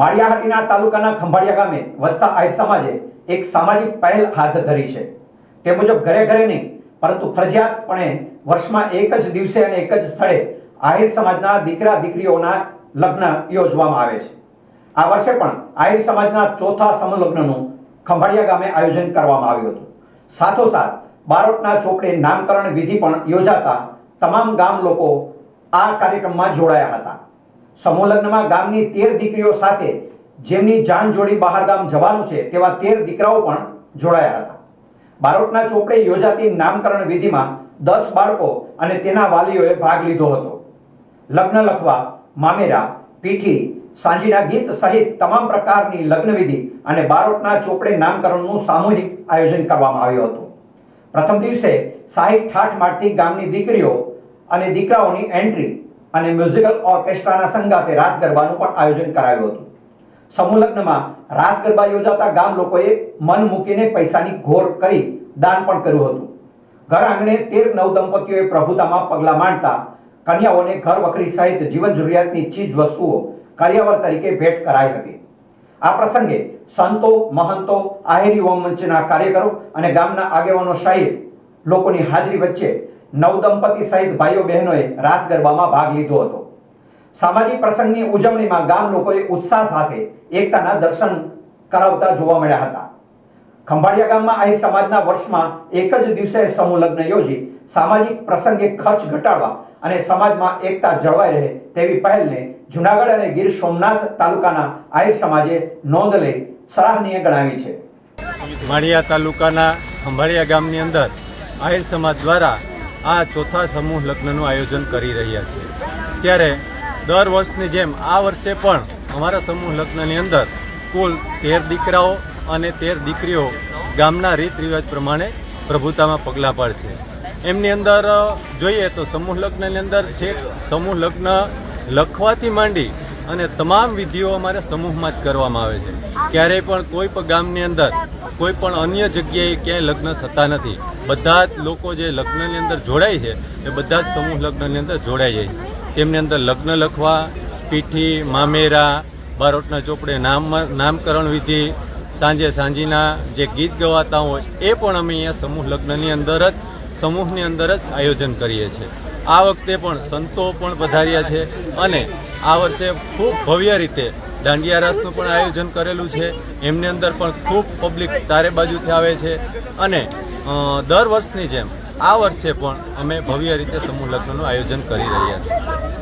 માળિયાહાટીના તાલુકાના ખંભાળિયા ગામે વસતા આહિર સમાજે એક સામાજિક પહેલ હાથ ધરી છે। તે મુજબ ઘરે ઘરે નહીં પરંતુ ફરજિયાતપણે વર્ષમાં એક જ દિવસે અને એક જ સ્થળે આહિર સમાજના દીકરા દીકરીઓના લગ્ન યોજવામાં આવે છે। આ વર્ષે પણ આહિર સમાજના ચોથા સમૂહ લગ્નનું ખંભાળિયા ગામે આયોજન કરવામાં આવ્યું હતું। સાથોસાથ બારોટના ચોપડે નામકરણ વિધિ પણ યોજાતા તમામ ગામ લોકો આ કાર્યક્રમમાં જોડાયા હતા। સમૂહ લગ્નમાં ગામની 13 દીકરીઓ સાથે જેમની જાન જોડી બહાર ગામ જવાનું છે તેવા 13 દીકરાઓ પણ જોડાયા હતા। બારોટના ચોપડે યોજાતી નામકરણ વિધિમાં 10 બાળકો અને તેના વાલીઓએ ભાગ લીધો હતો। લગ્ન લખવા, મામેરા, પીઠી, સાંજીના ગીત સહિત તમામ પ્રકારની લગ્ન વિધિ અને બારોટના ચોપડે નામકરણનું સામૂહિક આયોજન કરવામાં આવ્યું હતું। પ્રથમ દિવસે શાહી ઠાઠ મારતી ગામની દીકરીઓ અને દીકરાઓની એન્ટ્રી અને મ્યુઝિકલ ઓર્કેસ્ટ્રાના સંગાતે રાસ ગરબાનું પણ આયોજન કરાયું હતું। સમૂહ લગ્નમાં રાસ ગરબા યોજાતા ગામ લોકોએ મન મૂકીને પૈસાની ઘોર કરી દાન પણ કર્યું હતું। ઘર આંગણે 13 નવદંપતીઓએ પ્રભુતામાં પગલા માંડતા કન્યાઓને ઘર વખરી સહિત જીવન જરૂરિયાતની ચીજ વસ્તુઓ કાર્યવર તરીકે ભેટ કરાઈ હતી। આ પ્રસંગે સંતો, મહંતો, આહિર યુવા મંચના કાર્યકરો અને ગામના આગેવાનો સહિત લોકોની હાજરી વચ્ચે નવદંપતી સહિત ભાઈઓ બહેનોએ રાસ ગરબામાં ભાગ લીધો હતો। સામાજિક પ્રસંગની ઉજવણીમાં ગામ લોકોએ ઉત્સાહ સાથે એકતાના દર્શન કરાવતા જોવા મળ્યા હતા। ખંભાળિયા ગામમાં આહિર સમાજના વર્ષમાં એક જ દિવસે સમૂહ લગ્ન યોજી સામાજિક પ્રસંગે ખર્ચ ઘટાડવા અને સમાજમાં એકતા જળવાઈ રહે તેવી પહેલને જૂનાગઢ અને ગીર સોમનાથ તાલુકાના આહિર સમાજે નોંધ લઈ સરાહનીય ગણાવી છે। માળિયા તાલુકાના ખંભાળિયા ગામની અંદર આહિર સમાજ દ્વારા આ ચોથા સમૂહ લગ્નનું આયોજન કરી રહ્યા છે। ત્યારે દર વર્ષની જેમ આ વર્ષે પણ અમારા સમૂહ લગ્નની અંદર કુલ 13 દીકરાઓ અને 13 દીકરીઓ ગામના રીત રિવાજ પ્રમાણે પ્રભુતામાં પગલાં પાડશે। એમની અંદર જોઈએ તો સમૂહ લગ્નની અંદર છે સમૂહ લગ્ન લખવાથી માંડી અને તમામ વિધિઓ અમારે સમૂહમાં જ કરવામાં આવે છે। ક્યારેય પણ કોઈ પણ ગામની અંદર કોઈ પણ અન્ય જગ્યાએ ક્યાંય લગ્ન થતા નથી। બધા જ લોકો જે લગ્નની અંદર જોડાય છે એ બધા જ સમૂહ લગ્નની અંદર જોડાઈ જાય છે। તેમની અંદર લગ્ન લખવા, પીઠી, મામેરા, બારોટના ચોપડે નામકરણ વિધિ, સાંજીના જે ગીત ગવાતા હોય એ પણ અમે અહીંયા સમૂહ લગ્નની અંદર જ સમૂહની અંદર જ આયોજન કરીએ છીએ। આ વખતે પણ સંતો પણ પધાર્યા છે અને આ વર્ષે ખૂબ ભવ્ય રીતે દાંડિયા રાસનું પણ આયોજન કરેલું છે। એમની અંદર પણ ખૂબ પબ્લિક ચારે બાજુથી આવે છે અને દર વર્ષની જેમ આ વર્ષે પણ અમે ભવ્ય રીતે સમૂહ લગ્નનું આયોજન કરી રહ્યા છીએ।